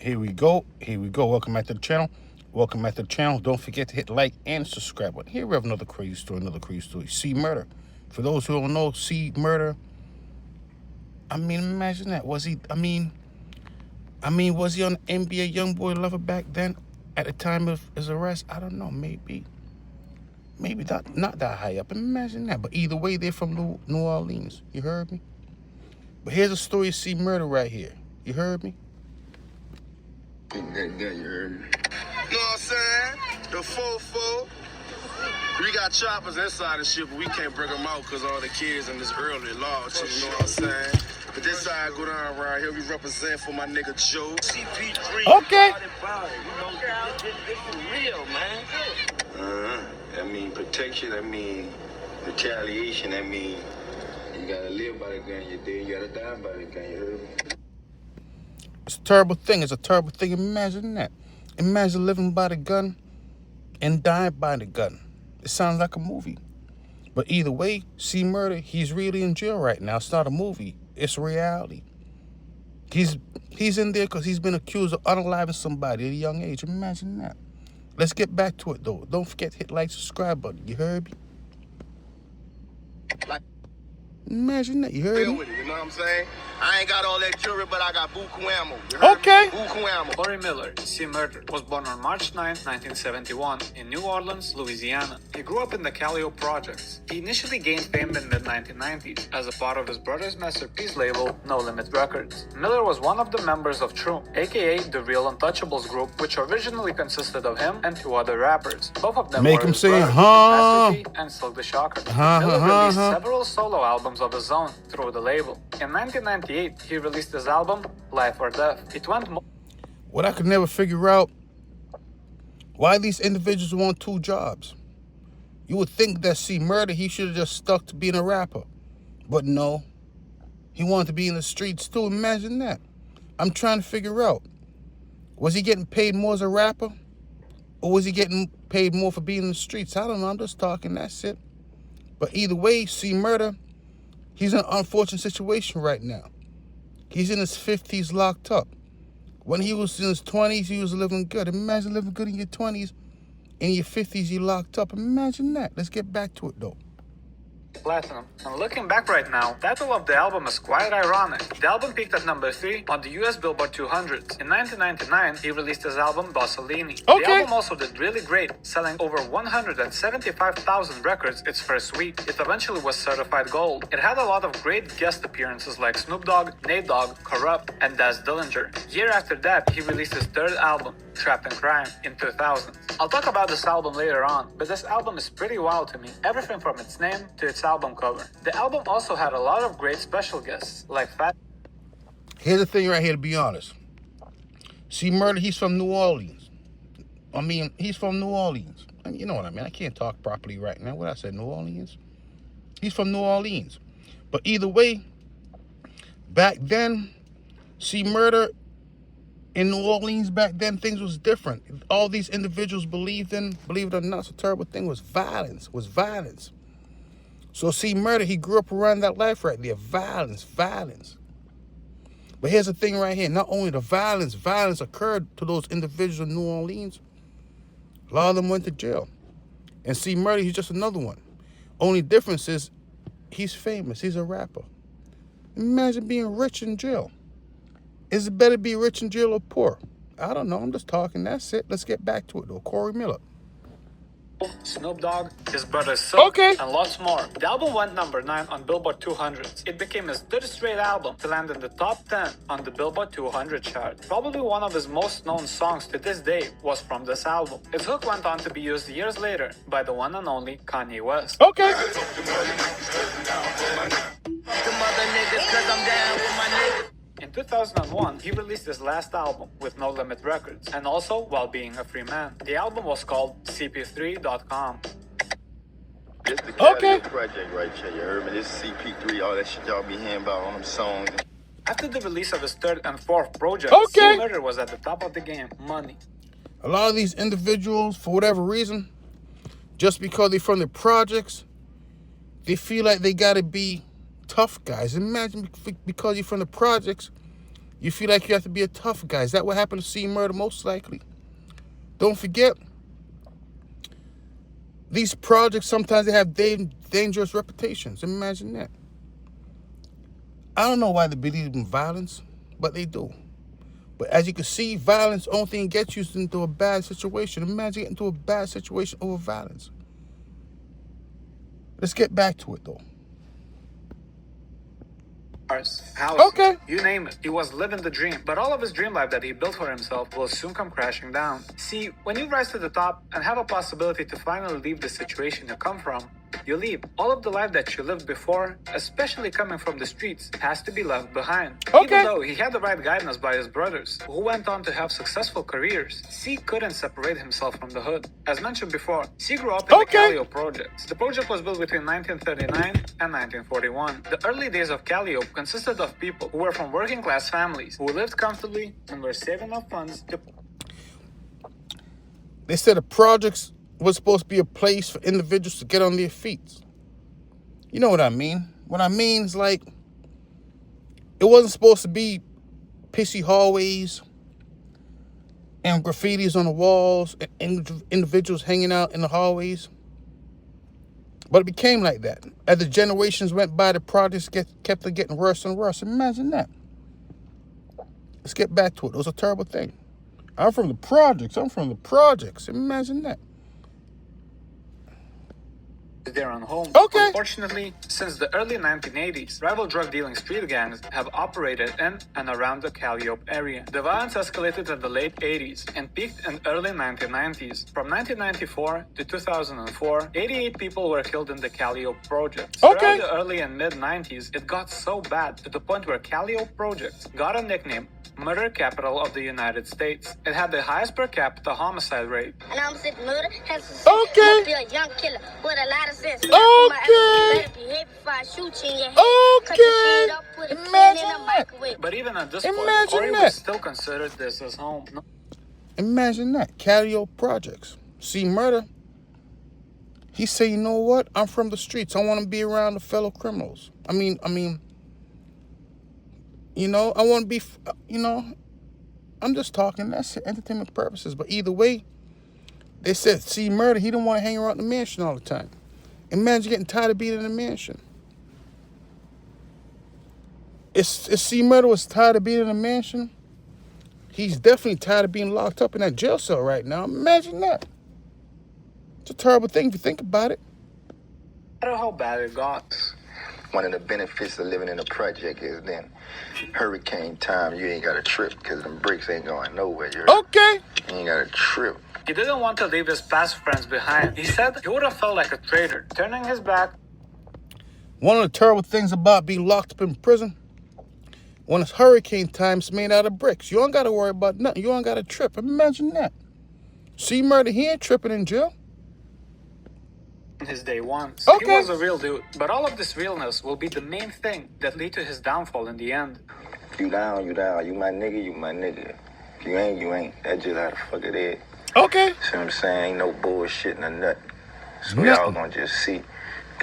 Here we go. Here we go. Welcome back to the channel. Welcome back to the channel. Don't forget to hit like and subscribe button. Here we have another crazy story. Another crazy story. C Murder. For those who don't know, C Murder. I mean, imagine that. Was he? Was he on NBA YoungBoy Lover back then? At the time of his arrest, I don't know. Maybe not that high up. Imagine that. But either way, they're from New Orleans. You heard me? But here's a story of C Murder right here. You heard me? You heard me? Know what I'm saying? The 4-4. We got choppers inside the ship, but we can't bring them out because all the kids in this early law shit, you know what I'm saying? But this side go down right here, we represent for my nigga Joe. CP3. Okay. You know, this is real, man. That mean protection, that mean retaliation, that mean you gotta live by the gun, you gotta die by the gun, you heard me? It's a terrible thing. It's a terrible thing. Imagine that. Imagine living by the gun and dying by the gun. It sounds like a movie. But either way, C Murder, he's really in jail right now. It's not a movie. It's reality. He's in there because he's been accused of unaliving somebody at a young age. Imagine that. Let's get back to it, though. Don't forget to hit like, subscribe button. You heard me? Imagine that. You heard me? With it, you know what I'm saying? I ain't got all that jewelry, but I got buku ammo. Okay. Buku ammo. Corey Miller, C. Murder, was born on March 9, 1971, in New Orleans, Louisiana. He grew up in the Callio Projects. He initially gained fame in the mid-1990s as a part of his brother's masterpiece label, No Limit Records. Miller was one of the members of True, aka the Real Untouchables group, which originally consisted of him and two other rappers. Both of them Make were him his say, brothers, huh? Master P and Silk the Shocker. Huh. Miller released several solo albums of his own through the label. In 1998, he released his album, Life or Death. It went What I could never figure out, why these individuals want two jobs. You would think that C Murder, he should have just stuck to being a rapper. But no, he wanted to be in the streets too. Imagine that. I'm trying to figure out, was he getting paid more as a rapper? Or was he getting paid more for being in the streets? I don't know, I'm just talking, that's it. But either way, C Murder, he's in an unfortunate situation right now. He's in his 50s locked up. When he was in his 20s, he was living good. Imagine living good in your 20s. In your 50s, you locked up. Imagine that. Let's get back to it, though. platinum. And looking back right now, the title of the album is quite ironic. The album peaked at number 3 on the US Billboard 200. In 1999, he released his album Bossellini. Okay. The album also did really great, selling over 175,000 records its first week. It eventually was certified gold. It had a lot of great guest appearances like Snoop Dogg, Nate Dogg, Corrupt, and Daz Dillinger. Year after that, he released his third album, Trapped in Crime, in 2000. I'll talk about this album later on, but this album is pretty wild to me. Everything from its name to its album cover. The album also had a lot of great special guests, like Fat. Here's the thing right here, to be honest. C Murder, he's from New Orleans. He's from New Orleans. You know what I mean? I can't talk properly right now. What I said, New Orleans? He's from New Orleans. But either way, back then, C Murder, in New Orleans back then, things was different. All these individuals believed in, believe it or not, it's a terrible thing, was violence. So C Murder, he grew up around that life right there. Violence. But here's the thing right here. Not only the violence occurred to those individuals in New Orleans, a lot of them went to jail. And C Murder, he's just another one. Only difference is he's famous. He's a rapper. Imagine being rich in jail. Is it better to be rich in jail or poor? I don't know. I'm just talking. That's it. Let's get back to it, though. Corey Miller. Snoop Dogg, his brother Silk, Okay. and lots more. The album went number 9 on Billboard 200. It became his third straight album to land in the top 10 on the Billboard 200 chart. Probably one of his most known songs to this day was from this album. Its hook went on to be used years later by the one and only Kanye West. Okay. In 2001, he released his last album with No Limit Records, and also while being a free man. The album was called CP3.com. This the Cali Okay. project right here, you heard me? This is CP3, all that shit y'all be hearing about on them songs. After the release of his third and fourth project, Okay. C Murder was at the top of the game, money. A lot of these individuals, for whatever reason, just because they're from the projects, they feel like they got to be tough guys. Imagine because you're from the projects, You feel like you have to be a tough guy. Is that what happened to C Murder? Most likely. Don't forget, these projects, sometimes they have dangerous reputations. Imagine that. I don't know why they believe in violence, but they do. But as you can see, violence, only thing gets you into a bad situation. Imagine getting into a bad situation over violence. Let's get back to it, though. House, Okay. you name it. He was living the dream, but all of his dream life that he built for himself will soon come crashing down. See, when you rise to the top and have a possibility to finally leave the situation you come from, you leave. All of the life that you lived before, especially coming from the streets, has to be left behind. Okay. Even though he had the right guidance by his brothers, who went on to have successful careers, C couldn't separate himself from the hood. As mentioned before, C grew up in the Calliope projects. The project was built between 1939 and 1941. The early days of Calliope consisted of people who were from working class families, who lived comfortably and were saving enough funds to... They said the projects was supposed to be a place for individuals to get on their feet. You know what I mean? What I mean is, like, it wasn't supposed to be pissy hallways and graffitis on the walls and individuals hanging out in the hallways. But it became like that. As the generations went by, the projects kept on getting worse and worse. Imagine that. Let's get back to it. It was a terrible thing. I'm from the projects. Imagine that. Their own home. Okay. Unfortunately, since the early 1980s, rival drug dealing street gangs have operated in and around the Calliope area. The violence escalated in the late 80s and peaked in early 1990s. From 1994 to 2004, 88 people were killed in the Calliope projects. Okay. Throughout the early and mid 90s, it got so bad to the point where Calliope projects got a nickname, murder capital of the United States. It had the highest per capita homicide rate. And I'm saying murder has to Okay. be a young killer with a lot of sense. Okay. Better behave before I shoot you in your head. Okay. Cut your shit up, put a can Imagine in a that. microwave. But even at this point, Imagine Corey that. would still consider this as home. Imagine that. Calliope projects. C Murder. He said, you know what? I'm from the streets. I want to be around the fellow criminals. I mean, you know, I want to be, you know, I'm just talking. That's for entertainment purposes. But either way, they said C Murder, he didn't want to hang around the mansion all the time. Imagine getting tired of being in the mansion. If C Murder was tired of being in the mansion, he's definitely tired of being locked up in that jail cell right now. Imagine that. It's a terrible thing if you think about it. No matter how bad it got. One of the benefits of living in a project is then hurricane time, you ain't got a trip because them bricks ain't going nowhere. Okay. You ain't got a trip. He didn't want to leave his past friends behind. He said he would have felt like a traitor, turning his back. One of the terrible things about being locked up in prison, when it's hurricane time, it's made out of bricks. You don't got to worry about nothing. You don't got to trip. Imagine that. C Murder, he ain't tripping in jail. His day ones. Okay. He was a real dude, but all of this realness will be the main thing that lead to his downfall in the end. You down, you down. You my nigga, you my nigga. If you ain't, you ain't. That's just how the fuck it is. Okay. See what I'm saying? Ain't no bullshit in a nut. So Nothing. y'all gonna just see,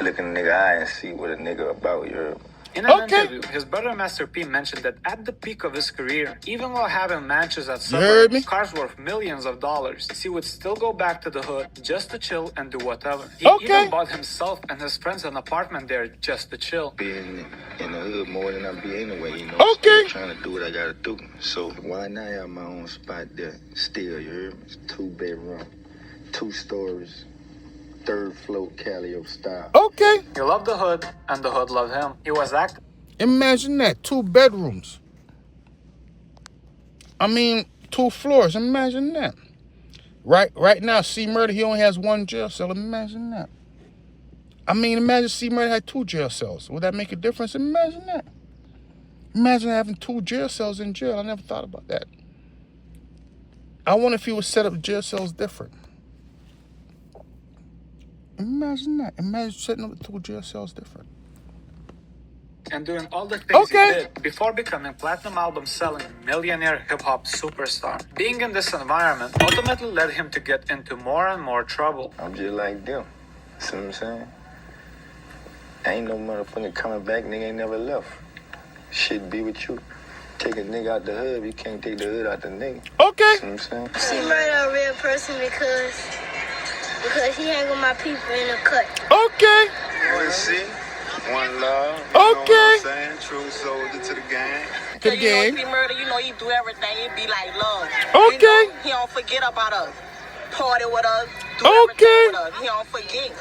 look in the nigga eye and see what a nigga about, you heard? In an Okay. interview, his brother Master P mentioned that at the peak of his career, even while having mansions at You heard me? suburbs, cars worth millions of dollars, he would still go back to the hood just to chill and do whatever. He Okay. even bought himself and his friends an apartment there just to chill. Being in the hood more than I be anyway, you know. Okay. Still trying to do what I gotta do. So why not have my own spot there? Still, you heard me? It's 2-bedroom, 2 stories, 3rd floor Calliope style. Okay. He loved the hood, and the hood loved him. He was active. Imagine that. 2 bedrooms. 2 floors. Imagine that. Right now, C Murder, he only has 1 jail cell. Imagine that. Imagine C Murder had 2 jail cells. Would that make a difference? Imagine that. Imagine having 2 jail cells in jail. I never thought about that. I wonder if he would set up jail cells different. Imagine that. Imagine setting up 2 jail cells different. And doing all the things Okay. he did before becoming platinum album selling millionaire hip hop superstar. Being in this environment ultimately led him to get into more and more trouble. I'm just like them. See what I'm saying? Ain't no motherfucker coming back, nigga ain't never left. Shit be with you. take a nigga out the hood, you can't take the hood out the nigga. Okay. You know what I'm saying? She murdered a real person because he hang with my people in the cut. Okay. One C, one love. Okay. You know what I'm saying? True soldier to the game. To the You know, game. see murder, you know, he do everything. It be like love. Okay. You know, he don't forget about us. Party with us. Do Okay. everything with us. He don't forget.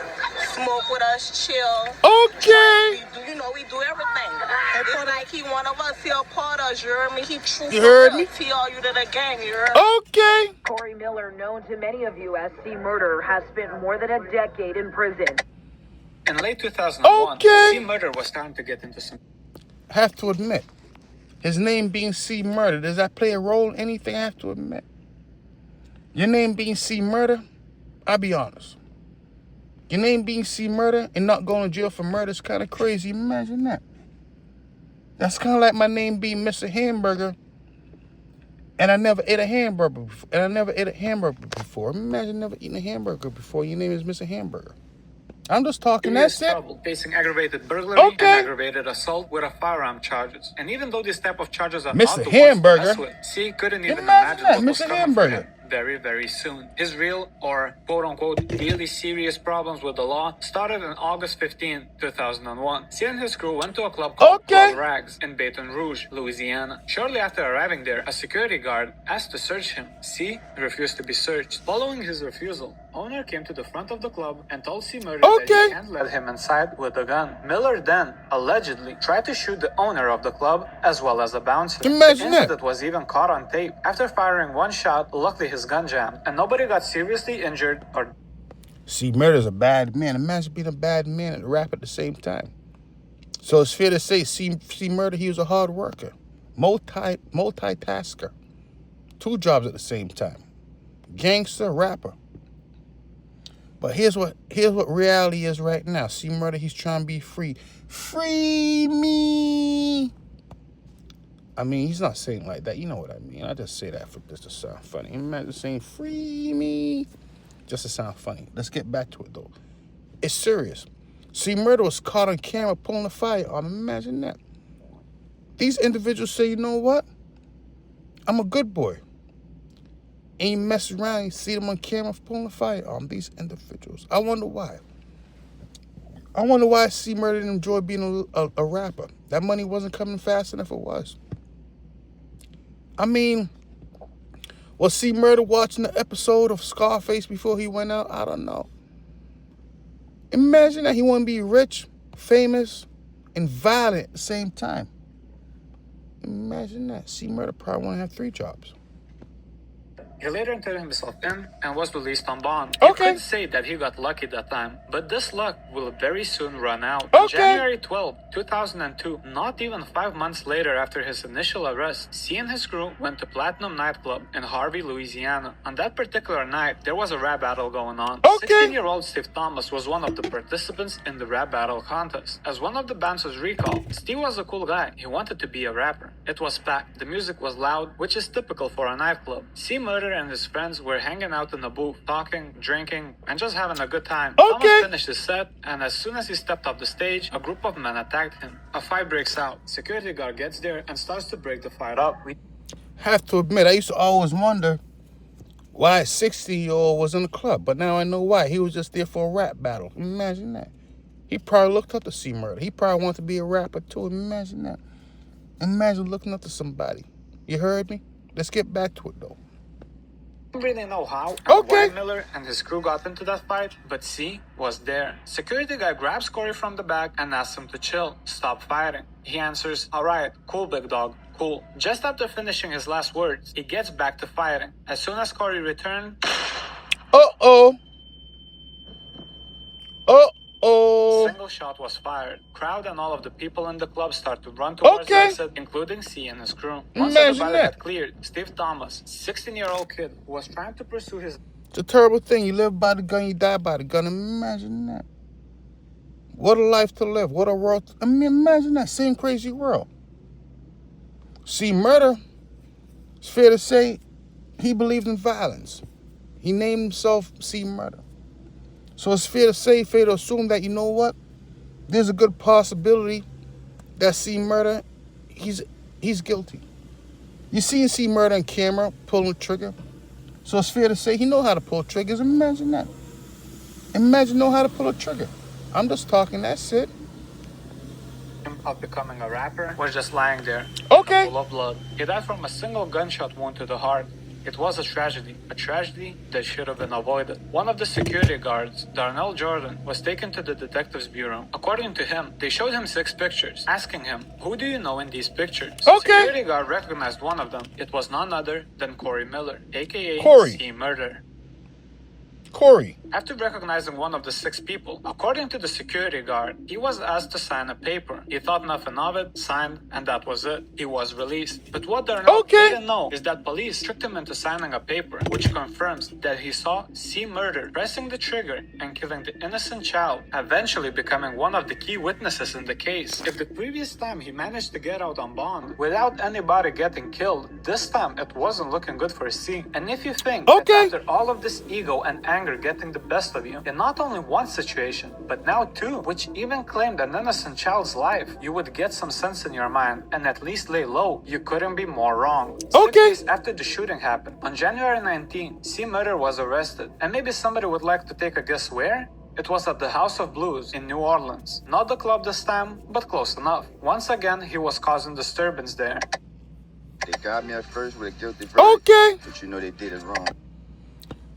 Smoke with us. Chill. Okay. You know, we do everything. It's like he one of us. He a part of us. You heard me? He true. You heard me? He all you to the gang. You heard me? Okay. Corey Miller, known to many of you as C. Murder, has spent more than a decade in prison. In late 2001, Okay. C. Murder was starting to get into some Have to admit, his name being C. Murder, does that play a role in anything? I have to admit. Your name being C. Murder, I'll be honest. Your name being C. Murder and not going to jail for murder is kind of crazy. Imagine that. That's kind of like my name being Mr. Hamburger, and I never ate a hamburger before. Imagine never eating a hamburger before. Your name is Mr. Hamburger. I'm just talking. serious That's it. trouble, facing aggravated burglary Okay. and aggravated assault with a firearm charges. And even though these type of charges are Mr. not the Hamburger. ones to mess with, C couldn't even Imagine imagine that, what was Mr. coming Hamburger. for him very, very soon. His real, or quote-unquote, really serious problems with the law started on August 15, 2001. C and his crew went to a club called Okay. Club Rags in Baton Rouge, Louisiana. Shortly after arriving there, a security guard asked to search him. C refused to be searched. Following his refusal, owner came to the front of the club and told C. Murder that Okay. he can't let him inside with a gun. Miller then, allegedly, tried to shoot the owner of the club as well as the bouncer. Imagine the that. incident was even caught on tape. After firing one shot, luckily his gun jammed, and nobody got seriously injured or C. Murder's a bad man. Imagine being a bad man and a rap at the same time. So it's fair to say C. Murder, he was a hard worker. Multitasker. 2 jobs at the same time. Gangster, rapper. But here's what reality is right now. C. Murder, he's trying to be free. Free me. I mean, he's not saying like that. You know what I mean. I just say that for just to sound funny. Imagine saying free me just to sound funny. Let's get back to it, though. It's serious. C. Murder was caught on camera pulling a firearm. Imagine that. These individuals say, you know what? I'm a good boy. And you mess around, you see them on camera pulling a firearm. These individuals. I wonder why. I wonder why C. Murder didn't enjoy being a rapper. That money wasn't coming fast enough it was. I mean, was C. Murder watching the episode of Scarface before he went out? I don't know. Imagine that he want to be rich, famous, and violent at the same time. Imagine that. C. Murder probably want to have 3 jobs. he later turned himself in and was released on bond. You Okay. could say that he got lucky that time, but this luck will very soon run out. Okay. On January 12, 2002, not even 5 months later after his initial arrest, C and his crew went to Platinum nightclub in Harvey, Louisiana. On that particular night, there was a rap battle going on. Okay. 16-year-old Steve Thomas was one of the participants in the rap battle contest. As one of the bouncers recalled, Steve was a cool guy. He wanted to be a rapper. It was packed. The music was loud, which is typical for a nightclub. C. Murder and his friends were hanging out in the booth, talking, drinking, and just having a good time. Okay. Thomas finished his set, and as soon as he stepped off the stage, a group of men attacked him. A fight breaks out. Security guard gets there and starts to break the fight up. Have to admit, I used to always wonder why a 60-year-old was in the club, but now I know why. He was just there for a rap battle. Imagine that. He probably looked up to C. Murder. He probably wanted to be a rapper too. Imagine that. Imagine looking up to somebody. You heard me? Let's get back to it though. Don't really know how and Okay. why Miller and his crew got into that fight, but C was there. Security guy grabs Corey from the back and asks him to chill, stop fighting. He answers, "Alright, cool big dog, cool." Just after finishing his last words, he gets back to fighting. As soon as Corey returned, Uh-oh. Uh-oh. single shot was fired. Crowd and all of the people in the club start to run towards Okay. exit, including C and his crew. Once Imagine everybody that. had cleared, Steve Thomas, 16-year-old kid who was trying to pursue his It's a terrible thing. You live by the gun, you die by the gun. Imagine that. What a life to live. What a world. I mean, imagine that. Same crazy world. C. Murder, it's fair to say, he believed in violence. He named himself C. Murder. So it's fair to assume that, you know what? There's a good possibility that C. Murder, he's guilty. You see C Murder on camera pulling the trigger. So it's fair to say he know how to pull triggers. Imagine that. Imagine know how to pull a trigger. I'm just talking, that's it. Of becoming a rapper was just lying there, Okay. full of blood. He died from a single gunshot wound to the heart. It was a tragedy that should have been avoided. One of the security guards, Darnell Jordan, was taken to the detectives bureau. According to him, they showed him 6 pictures, asking him, "Who do you know in these pictures?" Okay. Security guard recognized one of them. It was none other than Corey Miller, aka Corey. C Murder. Corey. After recognizing one of the 6 people, according to the security guard, he was asked to sign a paper. He thought nothing of it, signed, and that was it. He was released. But what Darnell didn't know is that police tricked him into signing a paper, which confirms that he saw C Murder pressing the trigger and killing the innocent child, eventually becoming one of the key witnesses in the case. If the previous time he managed to get out on bond without anybody getting killed, this time it wasn't looking good for C. And if you think that after all of this ego and anger getting the best of you in not only one situation, but now 2, which even claimed an innocent child's life, you would get some sense in your mind and at least lay low. You couldn't be more wrong. 6 days after the shooting happened, on January 19, C Murder was arrested. And maybe somebody would like to take a guess where? It was at the House of Blues in New Orleans. Not the club this time, but close enough. Once again, he was causing disturbance there. They got me at first with a guilty verdict, but you know they did it wrong.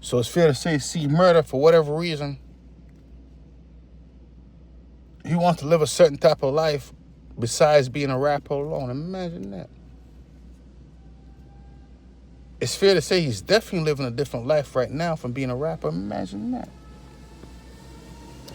So it's fair to say C Murder, for whatever reason, he wants to live a certain type of life besides being a rapper alone. Imagine that. It's fair to say he's definitely living a different life right now from being a rapper. Imagine that.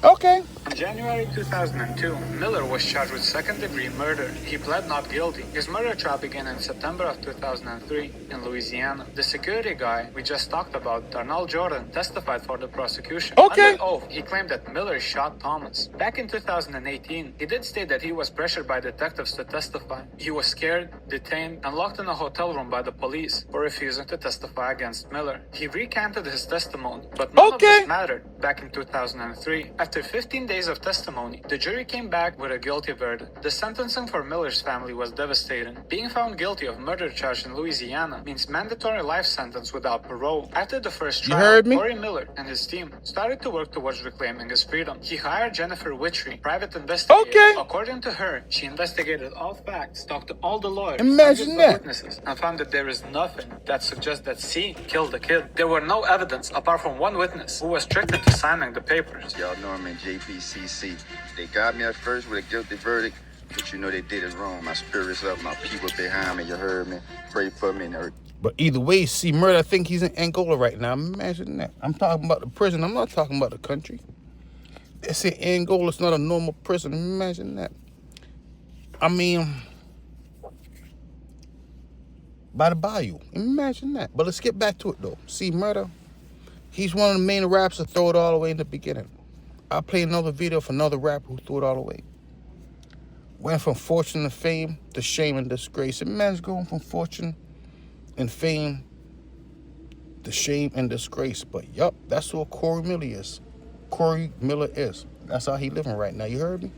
Okay. In January 2002, Miller was charged with second-degree murder. He pled not guilty. His murder trial began in September of 2003 in Louisiana. The security guy we just talked about, Darnell Jordan, testified for the prosecution. Under oath, he claimed that Miller shot Thomas. Back in 2018, he did state that he was pressured by detectives to testify. He was scared, detained, and locked in a hotel room by the police for refusing to testify against Miller. He recanted his testimony, but none of this mattered back in 2003. After 15 days of testimony, the jury came back with a guilty verdict. The sentencing for Miller's family was devastating. Being found guilty of murder charge in Louisiana means mandatory life sentence without parole. After the first trial, Corey Miller and his team started to work towards reclaiming his freedom. He hired Jennifer Witry, private investigator. According to her, she investigated all facts, talked to all the lawyers, witnesses, and found that there is nothing that suggests that C killed the kid. There were no evidence apart from one witness who was tricked into signing the papers. Y'all know I'm in JPCC. They got me at first with a guilty verdict, but you know they did it wrong. My spirit's up, my people behind me, you heard me? Pray for me and everything. But either way, C Murder, I think he's in Angola right now. Imagine that. I'm talking about the prison. I'm not talking about the country. They say Angola's not a normal prison. Imagine that. I mean, by the bayou. Imagine that. But let's get back to it, though. C Murder, he's one of the main rappers to throw it all away in the beginning. I'll play another video for another rapper who threw it all away. Went from fortune to fame to shame and disgrace. And man's going from fortune and fame to shame and disgrace. But yup, that's what Corey Miller is. Corey Miller is. That's how he living right now. You heard me?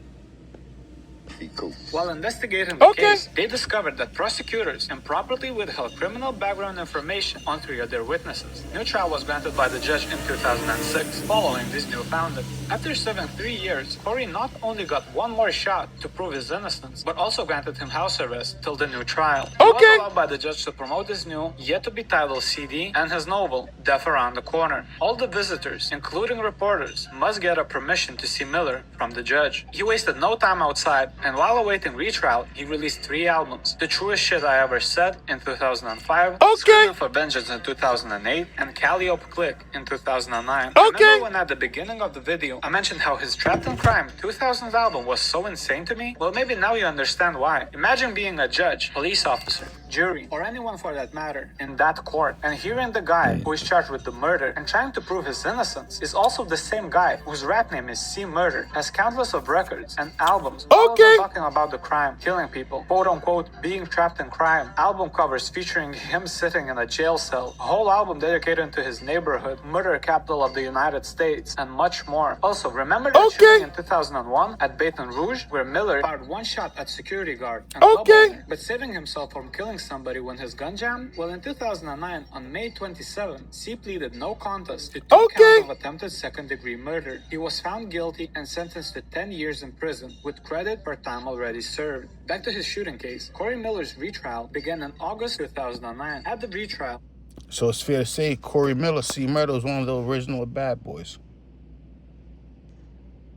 While investigating the case, they discovered that prosecutors improperly withheld criminal background information on 3 of their witnesses. New trial was granted by the judge in 2006, following this new finding. After serving 3 years, Corey not only got one more shot to prove his innocence, but also granted him house arrest till the new trial. He was allowed by the judge to promote his new, yet-to-be-titled CD and his novel, Death Around the Corner. All the visitors, including reporters, must get a permission to see Miller from the judge. He wasted no time outside, and while awaiting retrial, he released 3 albums. The Truest Shit I Ever Said in 2005, Screaming for Vengeance in 2008, and Calliope Click in 2009. Remember when at the beginning of the video, I mentioned how his Trapped in Crime 2000 album was so insane to me? Well, maybe now you understand why. Imagine being a judge, police officer, jury, or anyone for that matter, in that court, and hearing the guy who is charged with the murder and trying to prove his innocence is also the same guy whose rap name is C Murder, has countless of records and albums all over even talking about the crime, killing people, quote unquote, being trapped in crime. Album covers featuring him sitting in a jail cell, a whole album dedicated to his neighborhood, murder capital of the United States, and much more. Also, remember that shooting in 2001 at Baton Rouge, where Miller fired one shot at security guard and club owner, but saving himself from killing somebody when his gun jammed? Well, in 2009, on May 27, C pleaded no contest to 2 counts of attempted second-degree murder. He was found guilty and sentenced to 10 years in prison, with credit for time already served. Back to his shooting case, Corey Miller's retrial began in August 2009. At the retrial, so it's fair to say Corey Miller, C Murder, was one of the original bad boys.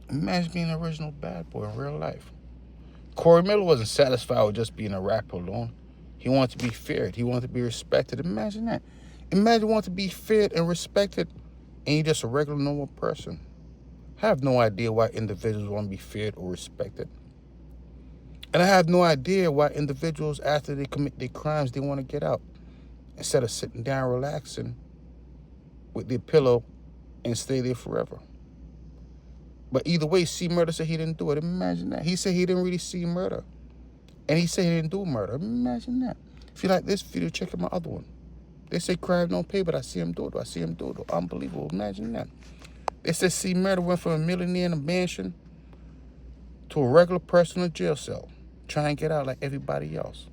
Imagine being an original bad boy in real life. Corey Miller wasn't satisfied with just being a rapper alone. He wanted to be feared. He wanted to be respected. Imagine that. Imagine wanting to be feared and respected, and you're just a regular, normal person. I have no idea why individuals want to be feared or respected. And I have no idea why individuals, after they commit their crimes, they want to get out instead of sitting down, relaxing with their pillow and stay there forever. But either way, C Murder said he didn't do it. Imagine that. He said he didn't really see murder. And he said he didn't do murder. Imagine that. If you like this video, check out my other one. They say crime don't pay, but I see him do it. I see him do it. Unbelievable. Imagine that. They said C Murder went from a millionaire in a mansion to a regular person in a jail cell, trying to get out like everybody else.